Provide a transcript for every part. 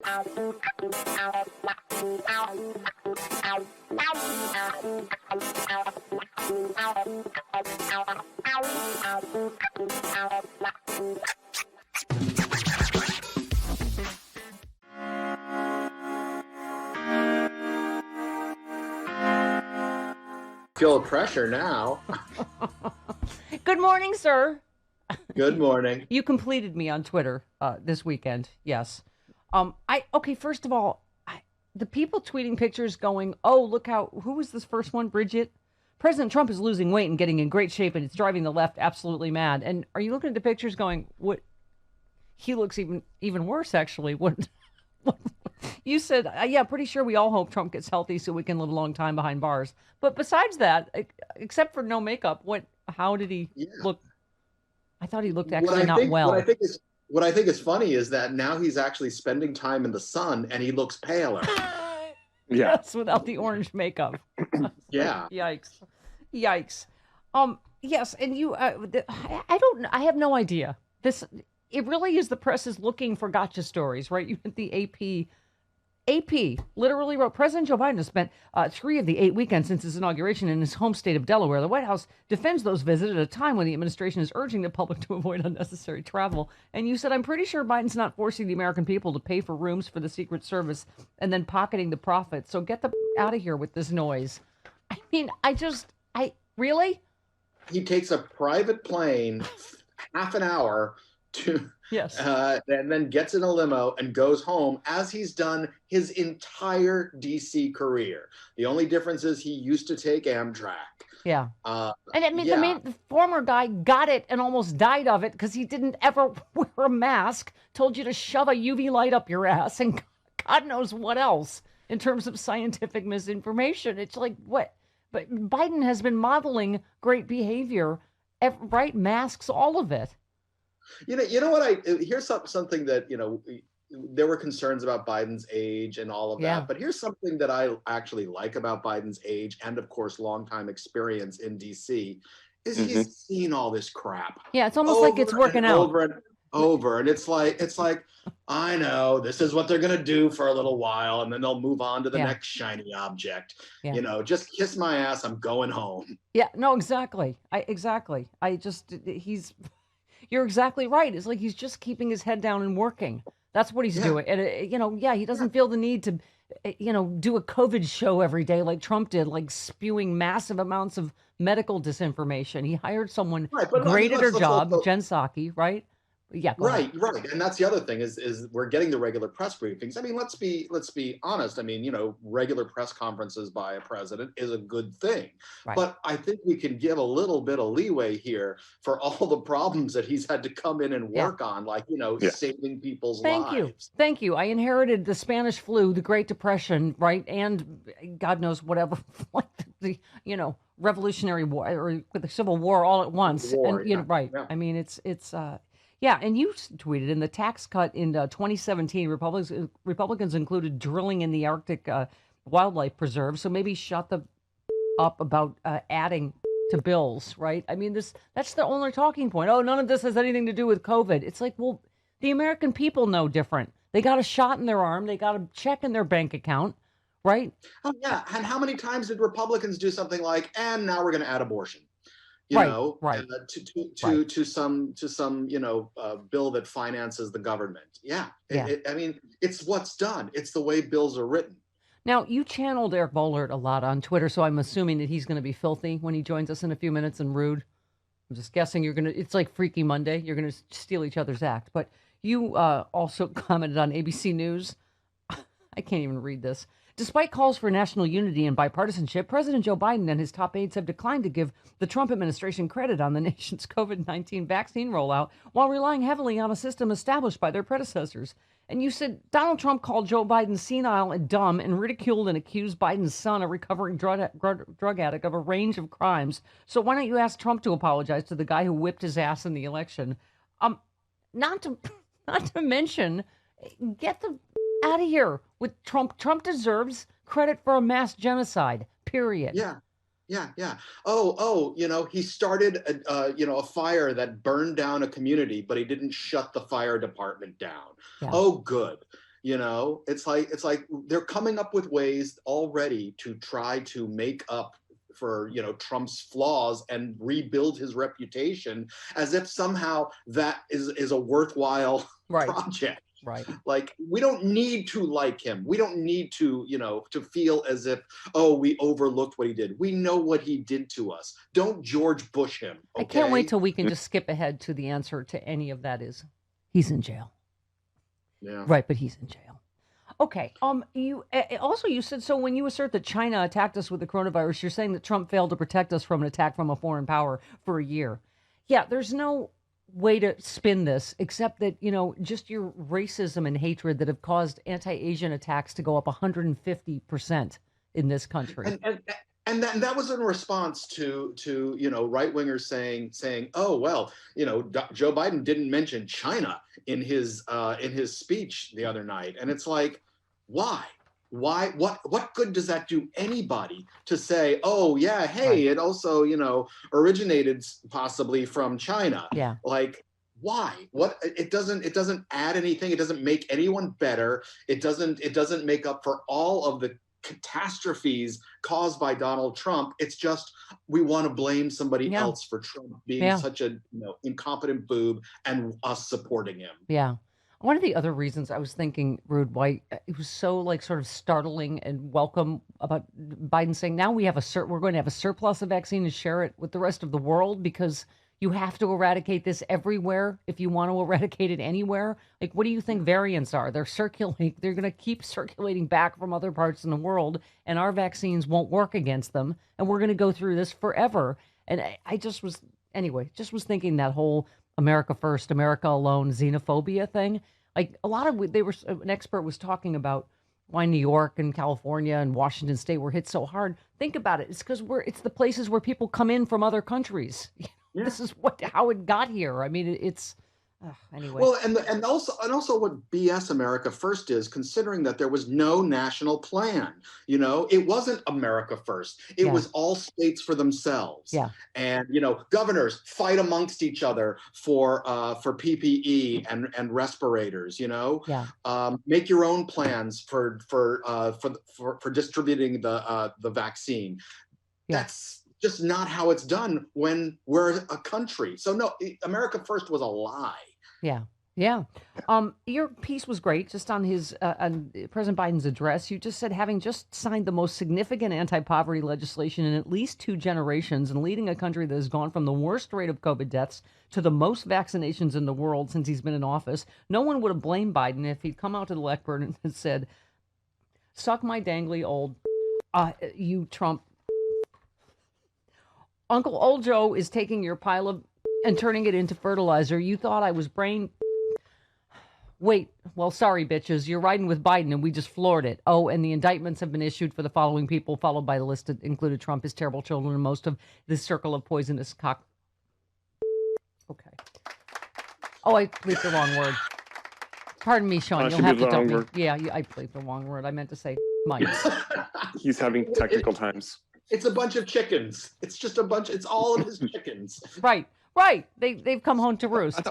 Feel the pressure now. Good morning, sir. Good morning. You completed me on Twitter this weekend. Yes. First of all, the people tweeting pictures going, "Oh, look who was this first one? Bridget. President Trump is losing weight and getting in great shape, and it's driving the left absolutely mad." And are you looking at the pictures going, "What? He looks even worse, actually." What you said? Yeah, pretty sure we all hope Trump gets healthy so we can live a long time behind bars. But besides that, except for no makeup, how did he look? I thought he looked actually not well. What I think is funny is that now he's actually spending time in the sun and he looks paler. Yes, without the orange makeup. Yeah. Yikes. Yes, and you I have no idea. It really is the press is looking for gotcha stories, right? You the AP literally wrote, President Joe Biden has spent 3 of the 8 weekends since his inauguration in his home state of Delaware. The White House defends those visits at a time when the administration is urging the public to avoid unnecessary travel. And you said, I'm pretty sure Biden's not forcing the American people to pay for rooms for the Secret Service and then pocketing the profits. So get the out of here with this noise. I mean, really? He takes a private plane, half an hour to... Yes. And then gets in a limo and goes home, as he's done his entire DC career. The only difference is he used to take Amtrak. Yeah. And I mean, the former guy got it and almost died of it because he didn't ever wear a mask, told you to shove a UV light up your ass, and God knows what else in terms of scientific misinformation. It's like, what? But Biden has been modeling great behavior, right? Masks, all of it. You know what? Here's something that, there were concerns about Biden's age and all of that. But here's something that I actually like about Biden's age and, of course, longtime experience in D.C. is he's seen all this crap. Yeah, it's almost like it's working out. Over and over. And it's like, I know this is what they're going to do for a little while, and then they'll move on to the next shiny object. Yeah. Just kiss my ass. I'm going home. Yeah, no, exactly. You're exactly right. It's like he's just keeping his head down and working. That's what he's doing. And, he doesn't feel the need to, do a COVID show every day like Trump did, like spewing massive amounts of medical disinformation. He hired someone great at her job, Jen Psaki, right? Yeah. Right. And that's the other thing is we're getting the regular press briefings. I mean, let's be honest. I mean, regular press conferences by a president is a good thing. Right. But I think we can give a little bit of leeway here for all the problems that he's had to come in and work on, like, saving people's lives. Thank you. I inherited the Spanish flu, the Great Depression, right? And God knows whatever, like the, Revolutionary War or the Civil War all at once. Right. Yeah. I mean, it's yeah, and you tweeted in the tax cut in 2017, Republicans included drilling in the Arctic wildlife preserve. So maybe shut up about adding to bills, right? I mean, that's the only talking point. Oh, none of this has anything to do with COVID. It's like, well, the American people know different. They got a shot in their arm. They got a check in their bank account, right? Oh, yeah. And how many times did Republicans do something like, and now we're going to add abortion? To some bill that finances the government. I mean, it's what's done. It's the way bills are written. Now, you channeled Eric Boehlert a lot on Twitter, so I'm assuming that he's going to be filthy when he joins us in a few minutes and rude. I'm just guessing it's like Freaky Monday. You're going to steal each other's act. But you also commented on ABC News. I can't even read this. Despite calls for national unity and bipartisanship, President Joe Biden and his top aides have declined to give the Trump administration credit on the nation's COVID-19 vaccine rollout while relying heavily on a system established by their predecessors. And you said Donald Trump called Joe Biden senile and dumb and ridiculed and accused Biden's son, a recovering drug addict, of a range of crimes. So why don't you ask Trump to apologize to the guy who whipped his ass in the election? Not to mention, get the out of here with Trump. Trump deserves credit for a mass genocide, period. Yeah. Oh, he started a fire that burned down a community, but he didn't shut the fire department down. Yeah. Oh, good. It's like they're coming up with ways already to try to make up for Trump's flaws and rebuild his reputation, as if somehow that is a worthwhile project. Right. Like, we don't need to like him. We don't need to, to feel as if, oh, we overlooked what he did. We know what he did to us. Don't George Bush him. Okay? I can't wait till we can just skip ahead to the answer to any of that is he's in jail. Yeah. Right, but he's in jail. Okay. You said, so when you assert that China attacked us with the coronavirus, you're saying that Trump failed to protect us from an attack from a foreign power for a year. Yeah, there's no way to spin this except that, just your racism and hatred that have caused anti-Asian attacks to go up 150% in this country. And that was in response to right wingers saying, oh well, Joe Biden didn't mention China in his speech the other night, and it's like, why? What good does that do anybody to say, oh yeah, hey, it also originated possibly from China? Yeah. Like, why? What? It doesn't add anything. It doesn't make anyone better. It doesn't make up for all of the catastrophes caused by Donald Trump. It's just, we want to blame somebody else for Trump being such a incompetent boob and us supporting him. Yeah. One of the other reasons I was thinking, Rude, why it was so sort of startling and welcome about Biden saying now we're going to have a surplus of vaccine and share it with the rest of the world, because you have to eradicate this everywhere if you want to eradicate it anywhere. Like, what do you think variants are? They're circulating. They're going to keep circulating back from other parts in the world, and our vaccines won't work against them. And we're going to go through this forever. And I just was thinking that whole America first, America alone, xenophobia thing. Like, an expert was talking about why New York and California and Washington State were hit so hard. Think about it. It's because it's the places where people come in from other countries. Yeah. This is how it got here. I mean, it's anyway. Well, and also what BS America first is, considering that there was no national plan. It wasn't America first. It was all states for themselves. Yeah. And governors fight amongst each other for PPE and respirators. Make your own plans for distributing the vaccine. Yeah. That's just not how it's done when we're a country. So no, America first was a lie. Yeah. Yeah. Your piece was great just on on President Biden's address. You just said, having just signed the most significant anti-poverty legislation in at least 2 generations and leading a country that has gone from the worst rate of COVID deaths to the most vaccinations in the world since he's been in office, no one would have blamed Biden if he'd come out to the lectern and said, suck my dangly old, you Trump. Uncle Old Joe is taking your pile of and turning it into fertilizer. You thought I was Wait, well, sorry, bitches. You're riding with Biden, and we just floored it. Oh, and the indictments have been issued for the following people, followed by the list that included Trump, his terrible children, and most of this circle of poisonous cock. Okay. Oh, I bleeped the wrong word. Pardon me, Sean. You'll have to tell me. Yeah, I bleeped the wrong word. I meant to say mites. He's having technical times. It's a bunch of chickens. It's just a bunch. It's all of his chickens. Right. They've come home to roost.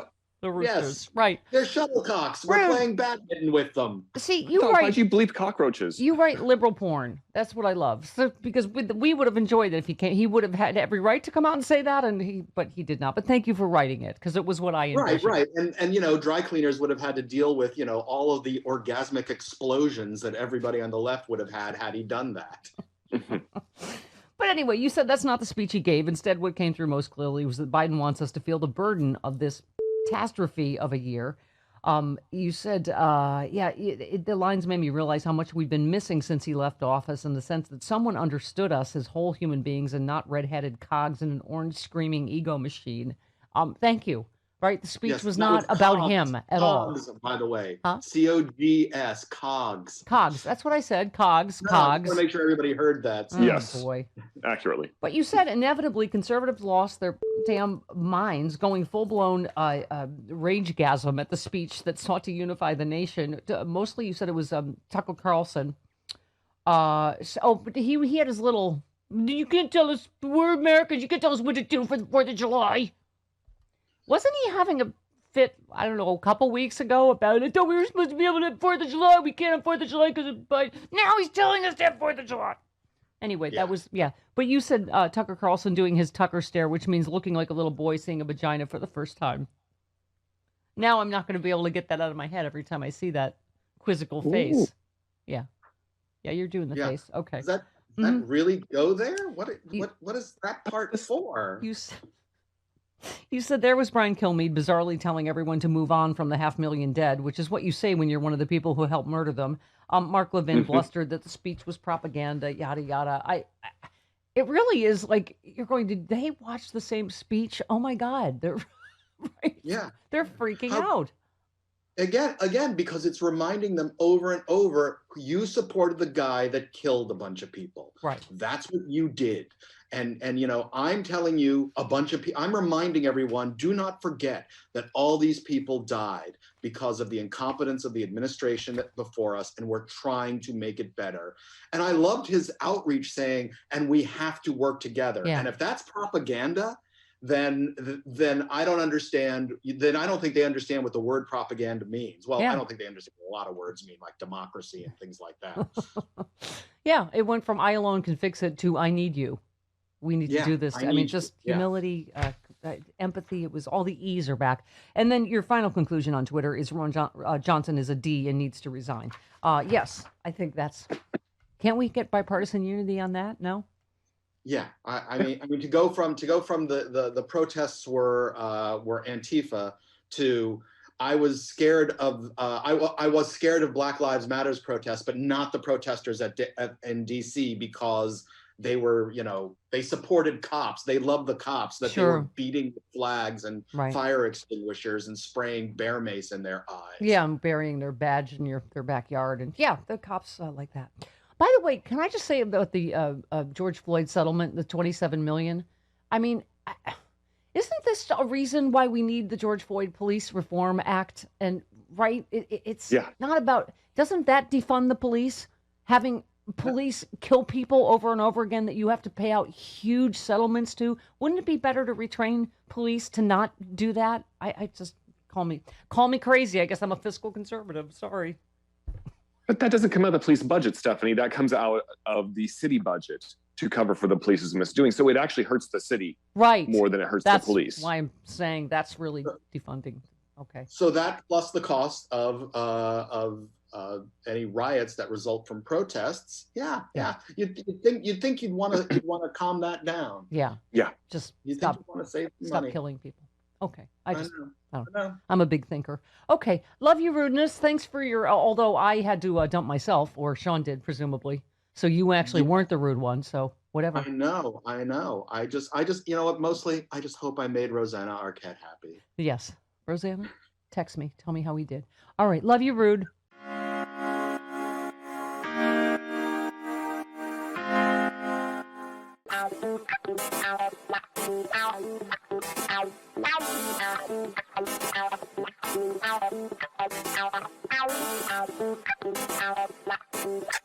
The roosters. Yes. Right. They're shuttlecocks. We're playing badminton with them. See, you write. Why'd you bleep cockroaches? You write liberal porn. That's what I love. So, because we would have enjoyed it if he came. He would have had every right to come out and say that, but he did not. But thank you for writing it, because it was what I envisioned. Right. And dry cleaners would have had to deal with all of the orgasmic explosions that everybody on the left would have had he done that. But anyway, you said that's not the speech he gave. Instead, what came through most clearly was that Biden wants us to feel the burden of this catastrophe of a year. You said, the lines made me realize how much we've been missing since he left office, in the sense that someone understood us as whole human beings and not red-headed cogs in an orange screaming ego machine. Thank you. Right? The speech was not about him at all. By the way. Huh? COGS, cogs. Cogs. That's what I said. Cogs. I want to make sure everybody heard that. Oh, yes. Boy. Accurately. But you said inevitably conservatives lost their damn minds, going full-blown ragegasm at the speech that sought to unify the nation. Mostly you said it was Tucker Carlson. But he had his little, you can't tell us, we're Americans, you can't tell us what to do for the 4th of July. Wasn't he having a fit, I don't know, a couple weeks ago about it. I thought we were supposed to be able to have 4th of July. We can't have 4th of July because of Biden. Now he's telling us to have 4th of July. Anyway, that was, But you said Tucker Carlson doing his Tucker stare, which means looking like a little boy seeing a vagina for the first time. Now I'm not going to be able to get that out of my head every time I see that quizzical face. Ooh. Yeah. Yeah, you're doing the face. Okay. Does that really go there? What is that part for? You said there was Brian Kilmeade bizarrely telling everyone to move on from the 500,000 dead, which is what you say when you're one of the people who helped murder them. Mark Levin blustered that the speech was propaganda, yada, yada. It really is like you're going, did they watch the same speech? Oh, my God. They're right. Yeah. They're freaking out. Again, because it's reminding them over and over, you supported the guy that killed a bunch of people. Right. That's what you did. And I'm telling you I'm reminding everyone, do not forget that all these people died because of the incompetence of the administration before us, and we're trying to make it better. And I loved his outreach saying, and we have to work together. Yeah. And if that's propaganda, then I don't understand. Then I don't think they understand what the word propaganda means. Well, I don't think they understand what a lot of words mean, like democracy and things like that. Yeah, it went from I alone can fix it to I need you. We need to do this. I mean, just humility, empathy. It was all the E's are back. And then your final conclusion on Twitter is Ron Johnson is a D and needs to resign. Yes, I think that's. Can't we get bipartisan unity on that? No. Yeah, I mean to go from the protests were Antifa to I was scared of I was scared of Black Lives Matters protests, but not the protesters in DC because they were they supported cops. They loved the cops that they were beating the flags and fire extinguishers and spraying bear mace in their eyes. Yeah, and burying their badge in their backyard, and the cops like that. By the way, can I just say about the George Floyd settlement, the $27 million? I mean, isn't this a reason why we need the George Floyd Police Reform Act? And it's not about, doesn't that defund the police? Having police kill people over and over again that you have to pay out huge settlements to? Wouldn't it be better to retrain police to not do that? I just, call me crazy. I guess I'm a fiscal conservative. Sorry. But that doesn't come out of the police budget, Stephanie. That comes out of the city budget to cover for the police's misdoing. So it actually hurts the city more than it hurts the police. That's why I'm saying that's really defunding. Okay. So that plus the cost of any riots that result from protests. Yeah. You'd think you'd want to calm that down. Yeah. Just stop killing people. Okay. I don't know. I'm a big thinker. Okay. Love you, Rudeness. Thanks for your, although I had to dump myself, or Sean did, presumably. So you actually weren't the rude one. So whatever. I know. I just, you know what, mostly, I just hope I made Rosanna Arquette happy. Yes. Rosanna, text me. Tell me how he did. All right. Love you, Rude. Ow.